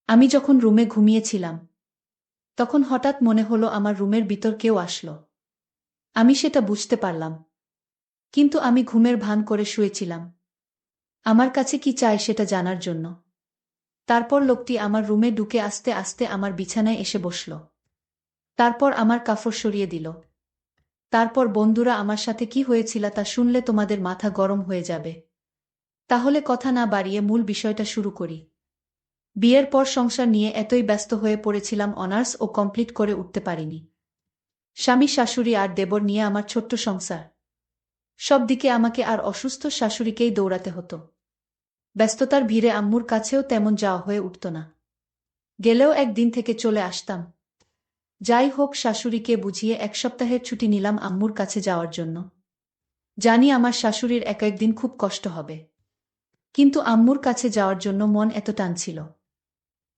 আমি যখন রুমে ঘুমিয়েছিলাম তখন হঠাৎ মনে হলো আমার রুমের ভিতর কেউ আসলো। আমি সেটা বুঝতে পারলাম, কিন্তু আমি ঘুমের ভান করে শুয়েছিলাম, আমার কাছে কি চায় সেটা জানার জন্য। তারপর লোকটি আমার রুমে ঢুকে আস্তে আস্তে আমার বিছানায় এসে বসল। তারপর আমার কাপড় সরিয়ে দিল। তারপর বন্ধুরা আমার সাথে কি হয়েছিল তা শুনলে তোমাদের মাথা গরম হয়ে যাবে। তাহলে কথা না বাড়িয়ে মূল বিষয়টা শুরু করি। বিয়ের পর সংসার নিয়ে এতই ব্যস্ত হয়ে পড়েছিলাম, অনার্স ও কমপ্লিট করে উঠতে পারিনি। স্বামী শাশুড়ি আর দেবর নিয়ে আমার ছোট্ট সংসার। সব দিকে আমাকে আর অসুস্থ শাশুড়িকেই দৌড়াতে হতো। ব্যস্ততার ভিড়ে আম্মুর কাছেও তেমন যাওয়া হয়ে উঠত না। গেলেও একদিন থেকে চলে আসতাম। যাই হোক, শাশুড়িকে বুঝিয়ে এক সপ্তাহের ছুটি নিলাম আম্মুর কাছে যাওয়ার জন্য। জানি আমার শাশুড়ির এক একদিন খুব কষ্ট হবে, কিন্তু আম্মুর কাছে যাওয়ার জন্য মন এত টানছিল,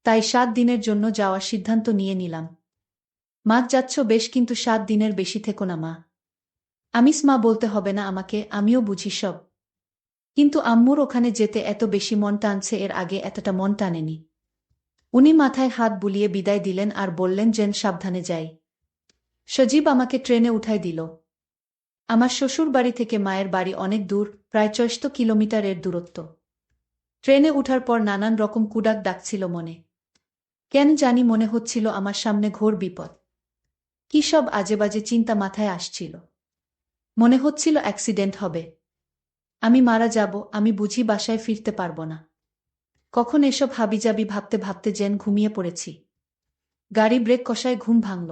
তাই 7 দিনের জন্য যাওয়ার সিদ্ধান্ত নিয়ে নিলাম। মা, যাচ্ছ বেশ, কিন্তু 7 দিনের বেশি থেকো না মা। মা বলতে হবে না আমাকে, আমিও বুঝি সব। কিন্তু আম্মুর ওখানে যেতে এত বেশি মন টানছে, এর আগে এতটা মন টানেনি। উনি মাথায় হাত বুলিয়ে বিদায় দিলেন আর বললেন যেন সাবধানে যাই। সজীব আমাকে ট্রেনে উঠায় দিল। আমার শ্বশুর বাড়ি থেকে মায়ের বাড়ি অনেক দূর, প্রায় ৬০ কিলোমিটারের দূরত্ব। ট্রেনে উঠার পর নানান রকম কুডাক ডাকছিল মনে। কেন জানি মনে হচ্ছিল আমার সামনে ঘোর বিপদ। কি সব আজেবাজে চিন্তা মাথায় আসছিল। মনে হচ্ছিল অ্যাক্সিডেন্ট হবে, আমি মারা যাব, আমি বুঝি বাসায় ফিরতে পারব না। কখন এসব হাবিজাবি ভাবতে ভাবতে যেন ঘুমিয়ে পড়েছি। গাড়ি ব্রেক কষায় ঘুম ভাঙল।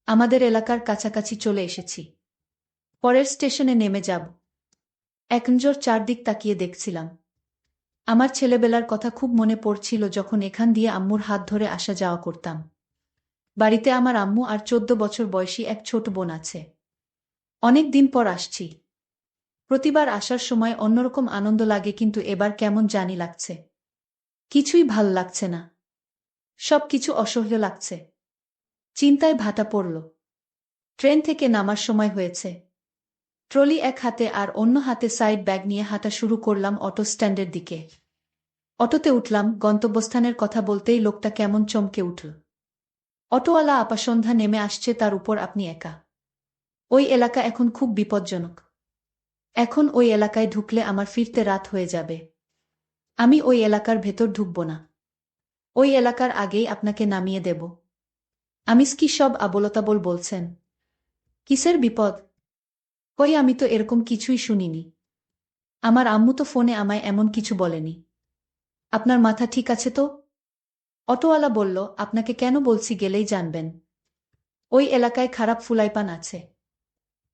আমাদের এলাকার কাছাকাছি চলে এসেছি। পরের স্টেশনে নেমে যাব। এক নজর চারদিক তাকিয়ে দেখছিলাম। আমার ছেলেবেলার কথা খুব মনে পড়ছিল, যখন এখান দিয়ে আম্মুর হাত ধরে আসা যাওয়া করতাম। বাড়িতে আমার আম্মু আর 14 বছর বয়সী এক ছোট বোন আছে। অনেক দিন পর আসছি। প্রতিবার আসার সময় অন্যরকম আনন্দ লাগে, কিন্তু এবার কেমন জানি লাগছে। কিছুই ভাল লাগছে না। সব কিছু অসহ্য লাগছে। চিন্তায় ভাটা পড়ল। ট্রেন থেকে নামার সময় হয়েছে। ট্রলি এক হাতে আর অন্য হাতে সাইড ব্যাগ নিয়ে হাঁটা শুরু করলাম অটো স্ট্যান্ডের দিকে। অটোতে উঠলাম, গন্তব্যস্থানের কথা বলতেই লোকটা কেমন চমকে উঠল। অটোওয়ালা আপা, সন্ধ্যা নেমে আসছে, তার উপর আপনি একা। ওই এলাকা এখন খুব বিপজ্জনক। এখন ওই এলাকায় ঢুকলে আমার ফিরতে রাত হয়ে যাবে। আমি ওই এলাকার ভেতর ঢুকব না। ওই এলাকার আগেই আপনাকে নামিয়ে দেব। কি সব আবোলতাবোল বলছেন? কিসের বিপদ? কই, আমি তো এরকম কিছুই শুনিনি। আমার আম্মু তো ফোনে আমায় এমন কিছু বলেনি। আপনার মাথা ঠিক আছে তো? অটোওয়ালা বলল, আপনাকে কেন বলছি গেলেই জানবেন। ওই এলাকায় খারাপ ফুলাইপান আছে।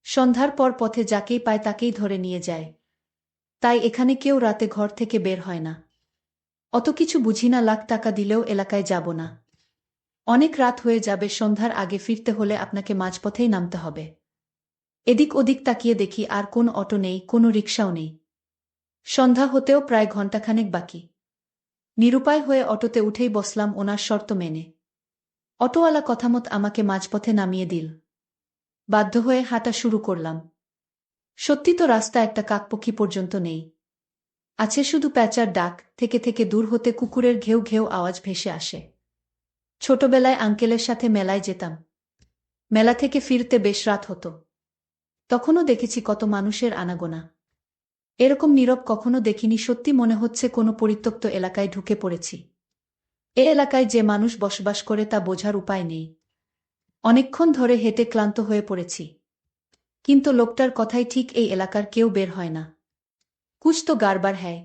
সন্ধ্যার পর পথে যাকেই পায় তাকেই ধরে নিয়ে যায়। তাই এখানে কেউ রাতে ঘর থেকে বের হয় না। অত কিছু বুঝি না, লাখ টাকা দিলেও এলাকায় যাব না। অনেক রাত হয়ে যাবে, সন্ধ্যার আগে ফিরতে হলে আপনাকে মাঝপথেই নামতে হবে। এদিক ওদিক তাকিয়ে দেখি আর কোন অটো নেই, কোনো রিকশাও নেই। সন্ধ্যা হতেও প্রায় ঘণ্টাখানেক বাকি। নিরুপায় হয়ে অটোতে উঠেই বসলাম ওনার শর্ত মেনে। অটোওয়ালা কথামত আমাকে মাঝপথে নামিয়ে দিল। বাধ্য হয়ে হাঁটা শুরু করলাম। সত্যি তো, রাস্তা একটা কাকপক্ষী পর্যন্ত নেই। আছে শুধু প্যাঁচার ডাক, থেকে থেকে দূর হতে কুকুরের ঘেউ ঘেউ আওয়াজ ভেসে আসে। ছোটবেলায় আঙ্কেলের সাথে মেলায় যেতাম। মেলা থেকে ফিরতে বেশ রাত হতো। তখনও দেখেছি কত মানুষের আনাগোনা। এরকম নীরব কখনো দেখিনি, সত্যি মনে হচ্ছে কোনো পরিত্যক্ত এলাকায় ঢুকে পড়েছি। এ এলাকায় যে মানুষ বসবাস করে তা বোঝার উপায় নেই। অনেকক্ষণ ধরে হেঁটে ক্লান্ত হয়ে পড়েছি। কিন্তু লোকটার কথাই ঠিক, এই এলাকার কেউ বের হয় না। কুছ তো গাড়বার হ্যায়।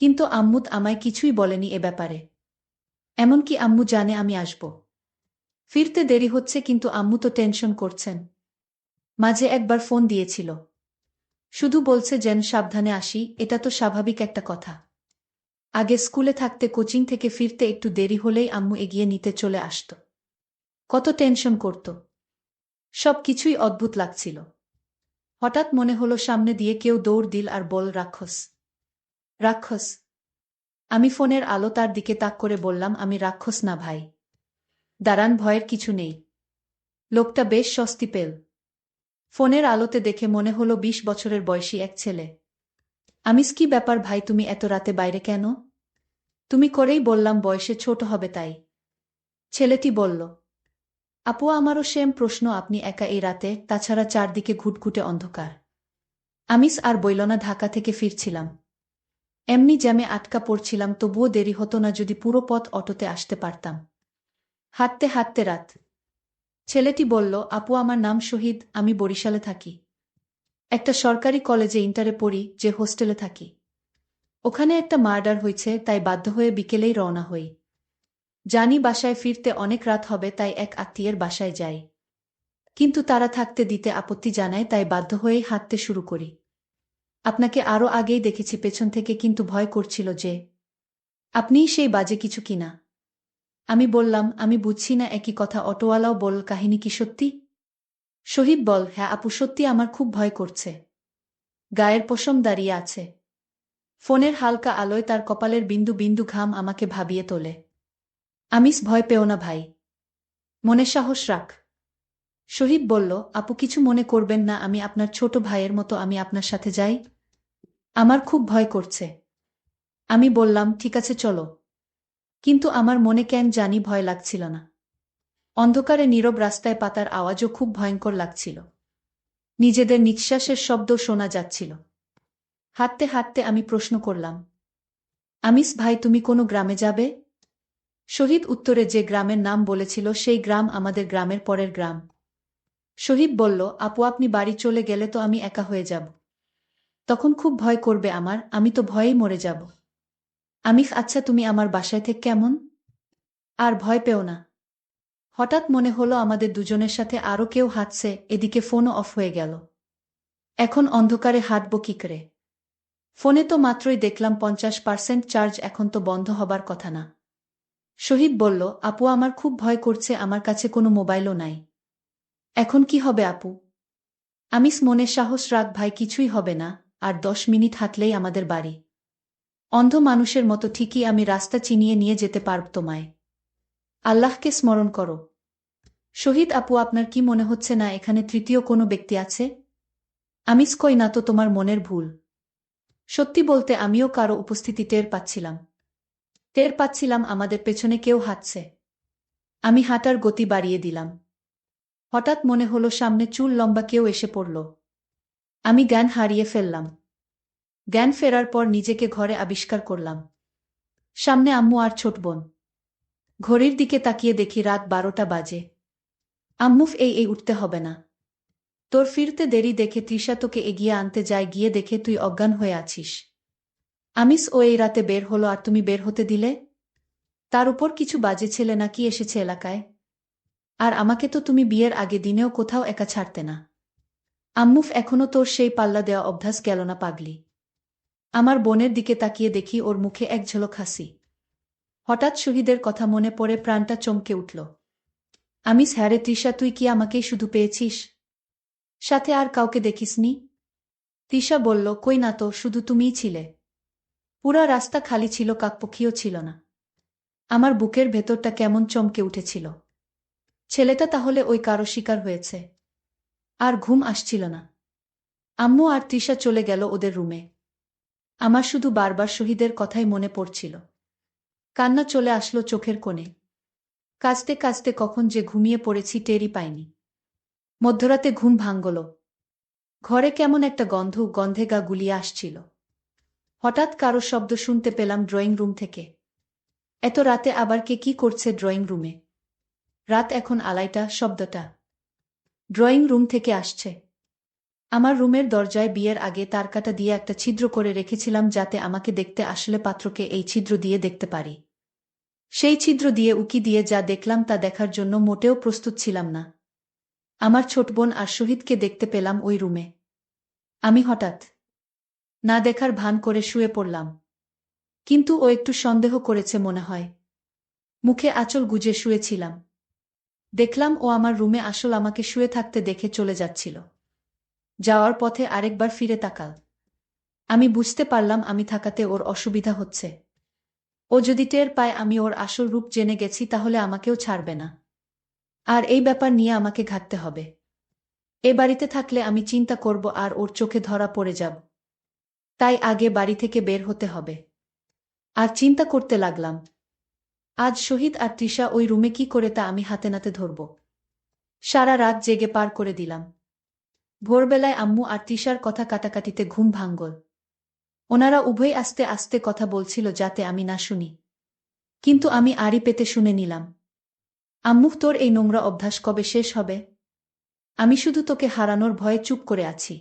কিন্তু আম্মু আমায় কিছুই বলেনি এ ব্যাপারে। এমনকি আম্মু জানে আমি আসব। ফিরতে দেরি হচ্ছে, কিন্তু আম্মু তো টেনশন করছেন। মাঝে একবার ফোন দিয়েছিল। শুধু বলছে যেন সাবধানে আসি, এটা তো স্বাভাবিক একটা কথা। আগে স্কুলে থাকতে কোচিং থেকে ফিরতে একটু দেরি হলেই আম্মু এগিয়ে নিতে চলে আসত। কত টেনশন করত। সব কিছুই অদ্ভুত লাগছিল। হঠাৎ মনে হলো সামনে দিয়ে কেউ দৌড় দিল আর বল, রাক্ষস। রাক্ষস। আমি ফোনের আলো তার দিকে তাক করে বললাম, আমি রাক্ষস না ভাই। দাঁড়ান, ভয়ের কিছু নেই। লোকটা বেশ স্বস্তি পেল। ফোনের আলোতে দেখে মনে হলো 20 বছরের বয়সী এক ছেলে। কি ব্যাপার ভাই, তুমি এত রাতে বাইরে কেন? তুমি করেই বললাম বয়সে ছোট হবে তাই। ছেলেটি বলল। আপু আমারও সেম প্রশ্ন, আপনি একা এই রাতে, তাছাড়া চারদিকে ঘুটঘুটে অন্ধকার। আমিস আর বইল না, ঢাকা থেকে ফিরছিলাম। এমনি জ্যামে আটকা পড়ছিলাম, তবুও দেরি হতো না যদি পুরো পথ অটোতে আসতে পারতাম। হাঁটতে হাঁটতে রাত। ছেলেটি বলল, আপু আমার নাম শহীদ, আমি বরিশালে থাকি। একটা সরকারি কলেজে ইন্টারে পড়ি, যে হোস্টেলে থাকি। ওখানে একটা মার্ডার হয়েছে, তাই বাধ্য হয়ে বিকেলেই রওনা হই। জানি বাসায় ফিরতে অনেক রাত হবে, তাই এক আত্মীয়ের বাসায় যাই। কিন্তু তারা থাকতে দিতে আপত্তি জানায়, তাই বাধ্য হয়েই হাঁটতে শুরু করি। আপনাকে আরও আগেই দেখেছি পেছন থেকে, কিন্তু ভয় করছিল যে আপনিই সেই বাজে কিছু কিনা। আমি বললাম, আমি বুঝছি না একই কথা। অটোওয়ালাও বলল, কাহিনী কি সত্যি? শহীদ বল, হ্যাঁ আপু সত্যি, আমার খুব ভয় করছে। গায়ের পশম দাঁড়িয়ে আছে। ফোনের হালকা আলোয় তার কপালের বিন্দু বিন্দু ঘাম আমাকে ভাবিয়ে তোলে। আমিস, ভয় পেও না ভাই, মনে সাহস রাখ। শহীদ বলল, আপু কিছু মনে করবেন না, আমি আপনার ছোট ভাইয়ের মতো, আমি আপনার সাথে যাই। আমার খুব ভয় করছে। আমি বললাম, ঠিক আছে চলো। কিন্তু আমার মনে কেন জানি ভয় লাগছিল না। অন্ধকারে নীরব রাস্তায় পাতার আওয়াজও খুব ভয়ঙ্কর লাগছিল। নিজেদের নিঃশ্বাসের শব্দ শোনা যাচ্ছিল। হাঁটতে হাঁটতে আমি প্রশ্ন করলাম, আমিস ভাই তুমি কোনো গ্রামে যাবে? শহীদ উত্তরে যে গ্রামের নাম বলেছিল সেই গ্রাম আমাদের গ্রামের পরের গ্রাম। শহীদ বলল, আপু আপনি বাড়ি চলে গেলে তো আমি একা হয়ে যাব। তখন খুব ভয় করবে আমার, আমি তো ভয়েই মরে যাব। আমিস, আচ্ছা তুমি আমার বাসায় থেকে কেমন? আর ভয় পেও না। হঠাৎ মনে হলো আমাদের দুজনের সাথে আরও কেউ হাঁটছে, এদিকে ফোনও অফ হয়ে গেল। এখন অন্ধকারে হাঁটব কি করে? ফোনে তো মাত্রই দেখলাম 50% চার্জ, এখন তো বন্ধ হবার কথা না। শহীদ বলল, আপু আমার খুব ভয় করছে, আমার কাছে কোনো মোবাইলও নাই। এখন কি হবে আপু? আমিস, মনে সাহস রাখ ভাই, কিছুই হবে না। আর 10 মিনিট হাঁটলেই আমাদের বাড়ি। অন্ধ মানুষের মতো ঠিকই আমি রাস্তা চিনিয়ে নিয়ে যেতে পারব তোমায়। আল্লাহকে স্মরণ করো। শহীদ, আপু আপনার কি মনে হচ্ছে না এখানে তৃতীয় কোনো ব্যক্তি আছে? আমিস, কই না তো, তোমার মনের ভুল। সত্যি বলতে আমিও কারো উপস্থিতি টের পাচ্ছিলাম। টের পাচ্ছিলাম আমাদের পেছনে কেউ হাঁটছে। আমি হাঁটার গতি বাড়িয়ে দিলাম। হঠাৎ মনে হলো সামনে চুল লম্বা কেউ এসে পড়ল। আমি জ্ঞান হারিয়ে ফেললাম। জ্ঞান ফেরার পর নিজেকে ঘরে আবিষ্কার করলাম। সামনে আম্মু আর ছোট বোন। ঘড়ির দিকে তাকিয়ে দেখি রাত 12টা বাজে। আম্মু, এই উঠতে হবে না। তোর ফিরতে দেরি দেখে তৃষা তোকে এগিয়ে আনতে যায়, গিয়ে দেখে তুই অজ্ঞান হয়ে আছিস। আমিস, ও এই রাতে বের হলো আর তুমি বের হতে দিলে? তার উপর কিছু বাজে ছেলে নাকি এসেছে এলাকায়। আর আমাকে তো তুমি বিয়ের আগে দিনেও কোথাও একা ছাড়তে না। আম্মুফ, এখনো তোর সেই পাল্লা দেওয়া অভ্যাস গেল না পাগলি? আমার বোনের দিকে তাকিয়ে দেখি ওর মুখে এক ঝলক হাসি। হঠাৎ শহীদের কথা মনে পড়ে প্রাণটা চমকে উঠল। আমিস, হ্যাঁ রে তৃষা, তুই কি আমাকেই শুধু পেয়েছিস? সাথে আর কাউকে দেখিসনি? তৃষা বলল, কই না তো, শুধু তুমিই ছিলে। পুরা রাস্তা খালি ছিল, কাকপক্ষীও ছিল না। আমার বুকের ভেতরটা কেমন চমকে উঠেছিল। ছেলেটা তাহলে ওই কারো শিকার হয়েছে। আর ঘুম আসছিল না। আম্মু আর তৃষা চলে গেল ওদের রুমে। আমার শুধু বারবার শহীদের কথাই মনে পড়ছিল। কান্না চলে আসলো চোখের কোণে। কাঁদতে কাঁদতে কখন যে ঘুমিয়ে পড়েছি টেরই পাইনি। মধ্যরাতে ঘুম ভাঙল। ঘরে কেমন একটা গন্ধে গা গুলিয়ে আসছিল। হঠাৎ কারো শব্দ শুনতে পেলাম ড্রয়িং রুম থেকে। এত রাতে আবার কে কি করছে ড্রয়িং রুমে? রাত এখন 2:30, শব্দটা ড্রয়িং রুম থেকে আসছে। আমার রুমের দরজায় বিয়ের আগে তারকাটা দিয়ে একটা ছিদ্র করে রেখেছিলাম, যাতে আমাকে দেখতে আসলে পাত্রকে এই ছিদ্র দিয়ে দেখতে পারি। সেই ছিদ্র দিয়ে উকি দিয়ে যা দেখলাম তা দেখার জন্য মোটেও প্রস্তুত ছিলাম না। আমার ছোট বোন আর শহীদকে দেখতে পেলাম ওই রুমে। আমি হঠাৎ না দেখার ভান করে শুয়ে পড়লাম। কিন্তু ও একটু সন্দেহ করেছে মনে হয়। মুখে আঁচল গুজে শুয়েছিলাম। দেখলাম ও আমার রুমে আসল আমাকে শুয়ে থাকতে দেখে চলে যাচ্ছিল। যাওয়ার পথে আরেকবার ফিরে তাকাল। আমি বুঝতে পারলাম আমি থাকাতে ওর অসুবিধা হচ্ছে। ও যদি টের পায় আমি ওর আসল রূপ জেনে গেছি, তাহলে আমাকেও ছাড়বে না। আর এই ব্যাপার নিয়ে আমাকে ঘাঁটতে হবে। এ বাড়িতে থাকলে আমি চিন্তা করব আর ওর চোখে ধরা পড়ে যাব। তাই আগে বাড়ি থেকে বের হতে হবে। আর চিন্তা করতে লাগলাম, আজ শহীদ আর তৃষা ওই রুমে কি করে তা আমি হাতে নাতে ধরব। সারা রাত জেগে পার করে দিলাম। ভোরবেলায় আম্মু আর তৃষার কথা কাটাকাটিতে ঘুম ভাঙল। ওনারা উভয় আস্তে আস্তে কথা বলছিল যাতে আমি না শুনি, কিন্তু আমি আড়ি পেতে শুনে নিলাম। আম্মু, তোর এই নোংরা অভ্যাস কবে শেষ হবে? আমি শুধু তোকে হারানোর ভয়ে চুপ করে আছি।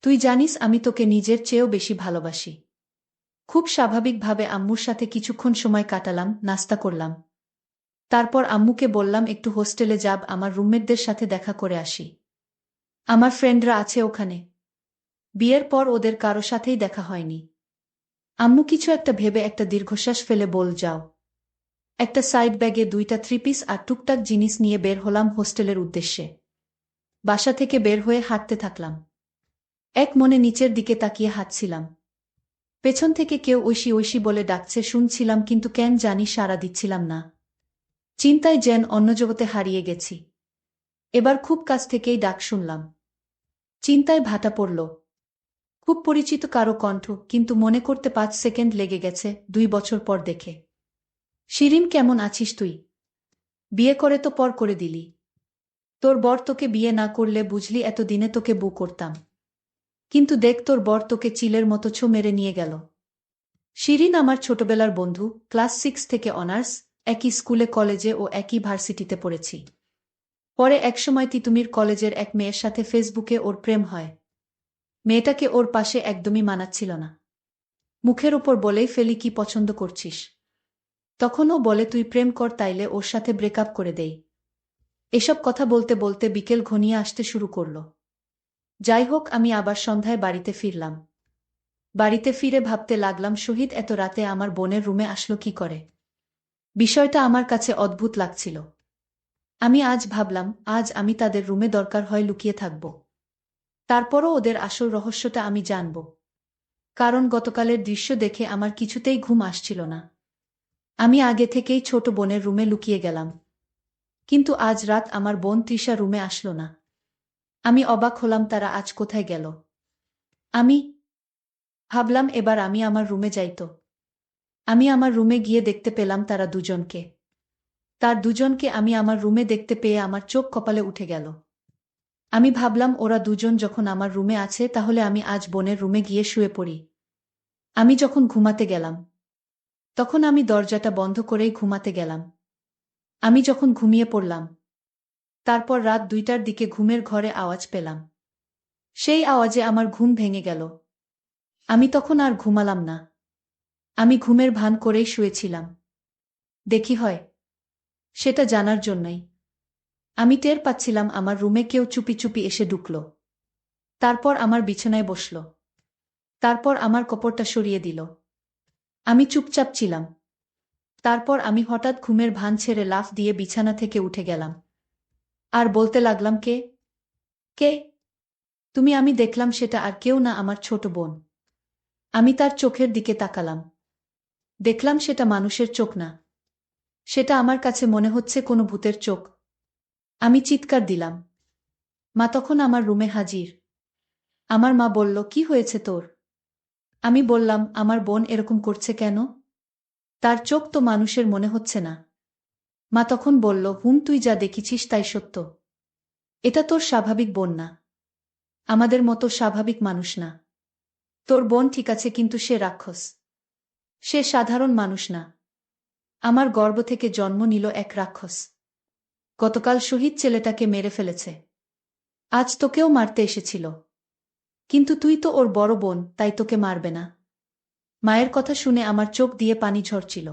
তুই জানিস আমি তোকে নিজের চেয়েও বেশি ভালোবাসি। খুব স্বাভাবিকভাবে আম্মুর সাথে কিছুক্ষণ সময় কাটালাম, নাস্তা করলাম। তারপর আম্মুকে বললাম একটু হোস্টেলে যাব, আমার রুমমেটদের সাথে দেখা করে আসি। আমার ফ্রেন্ডরা আছে ওখানে। বিয়ের পর ওদের কারো সাথেই দেখা হয়নি। আম্মু কিছু একটা ভেবে একটা দীর্ঘশ্বাস ফেলে বল, যাও। একটা সাইড ব্যাগে 2টা 3 পিস আর টুকটাক জিনিস নিয়ে বের হলাম হোস্টেলের উদ্দেশ্যে। বাসা থেকে বের হয়ে হাঁটতে থাকলাম। এক মনে নিচের দিকে তাকিয়ে হাঁটছিলাম। পেছন থেকে কেউ ঐশী ঐশী বলে ডাকছে শুনছিলাম, কিন্তু কেন জানি সাড়া দিচ্ছিলাম না। চিন্তায় যেন অন্য জগতে হারিয়ে গেছি। এবার খুব কাছ থেকেই ডাক শুনলাম। চিন্তায় ভাটা পড়ল। খুব পরিচিত কারো কণ্ঠ, কিন্তু মনে করতে 5 সেকেন্ড লেগে গেছে, 2 বছর পর দেখে। শিরিন, কেমন আছিস তুই? বিয়ে করে তো পর করে দিলি। তোর বর তোকে বিয়ে না করলে বুঝলি এতদিনে তোকে বউ করতাম। কিন্তু দেখ, তোর বর তোকে চিলের মতো ছো মেরে নিয়ে গেল। শিরিন আমার ছোটবেলার বন্ধু, ক্লাস 6 থেকে অনার্স, একই স্কুলে কলেজে ও একই ভার্সিটিতে পড়েছি। পরে একসময় তিতুমির কলেজের এক মেয়ের সাথে ফেসবুকে ওর প্রেম হয়। মেয়েটাকে ওর পাশে একদমই মানাচ্ছিল না। মুখের ওপর বলেই ফেলি কি পছন্দ করছিস। তখন ও বলে তুই প্রেম কর, তাইলে ওর সাথে ব্রেকআপ করে দেই। এসব কথা বলতে বলতে বিকেল ঘনিয়ে আসতে শুরু করল। যাই হোক, আমি আবার সন্ধ্যায় বাড়িতে ফিরলাম। বাড়িতে ফিরে ভাবতে লাগলাম শহীদ এত রাতে আমার বোনের রুমে আসলো কি করে। বিষয়টা আমার কাছে অদ্ভুত লাগছিল। আমি আজ ভাবলাম, আজ আমি তাদের রুমে দরকার হয় লুকিয়ে থাকব। তারপরও ওদের আসল রহস্যটা আমি জানব। কারণ গতকালের দৃশ্য দেখে আমার কিছুতেই ঘুম আসছিল না। আমি আগে থেকেই ছোট বোনের রুমে লুকিয়ে গেলাম। কিন্তু আজ রাত আমার বোন তৃষা রুমে আসলো না। আমি অবাক হলাম, তারা আজ কোথায় গেল। আমি ভাবলাম এবার আমি আমার রুমে যাইত। আমি আমার রুমে গিয়ে দেখতে পেলাম তারা দুজনকে। তার দুজনকে আমি আমার রুমে দেখতে পেয়ে আমার চোখ কপালে উঠে গেল। আমি ভাবলাম ওরা দুজন যখন আমার রুমে আছে তাহলে আমি আজ বোনের রুমে গিয়ে শুয়ে পড়ি। আমি যখন ঘুমাতে গেলাম তখন আমি দরজাটা বন্ধ করেই ঘুমাতে গেলাম। আমি যখন ঘুমিয়ে পড়লাম তারপর রাত 2টার দিকে ঘুমের ঘরে আওয়াজ পেলাম। সেই আওয়াজে আমার ঘুম ভেঙে গেল। আমি তখন আর ঘুমালাম না। আমি ঘুমের ভান করেই শুয়েছিলাম। দেখি হয় সেটা জানার জন্যই। আমি টের পাচ্ছিলাম আমার রুমে কেউ চুপি চুপি এসে ঢুকল। তারপর আমার বিছানায় বসল। তারপর আমার কপড়টা সরিয়ে দিল। আমি চুপচাপ ছিলাম। তারপর আমি হঠাৎ ঘুমের ভান ছেড়ে লাফ দিয়ে বিছানা থেকে উঠে গেলাম। আর বলতে লাগলাম, কে কে তুমি? আমি দেখলাম সেটা আর কেউ না, আমার ছোট বোন। আমি তার চোখের দিকে তাকালাম। দেখলাম সেটা মানুষের চোখ না। সেটা আমার কাছে মনে হচ্ছে কোনো ভূতের চোখ। আমি চিৎকার দিলাম। মা তখন আমার রুমে হাজির। আমার মা বলল, কি হয়েছে তোর? আমি বললাম, আমার বোন এরকম করছে কেন? তার চোখ তো মানুষের মনে হচ্ছে না। মা তখন বলল, তুই যা দেখেছিস তাই সত্য। এটা তোর স্বাভাবিক বোন না। আমাদের মতো স্বাভাবিক মানুষ না। তোর বোন ঠিক আছে, কিন্তু সে রাক্ষস। সে সাধারণ মানুষ না। আমার গর্ভ থেকে জন্ম নিল এক রাক্ষস। গতকাল শহীদ ছেলেটাকে মেরে ফেলেছে। আজ তোকেও মারতে এসেছিল। কিন্তু তুই তো ওর বড় বোন, তাই তোকে মারবে না। মায়ের কথা শুনে আমার চোখ দিয়ে পানি ঝরছিল।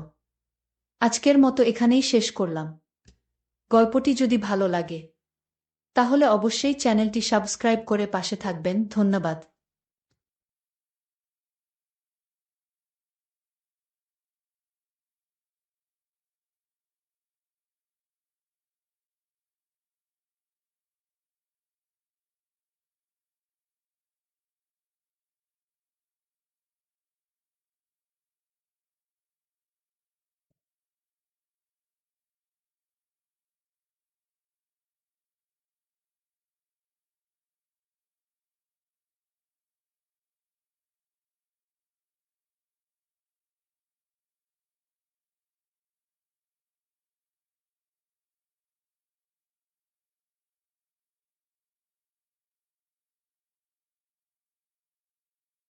আজকের মতো এখানেই শেষ করলাম। গল্পটি যদি ভালো লাগে তাহলে অবশ্যই চ্যানেলটি সাবস্ক্রাইব করে পাশে থাকবেন। ধন্যবাদ।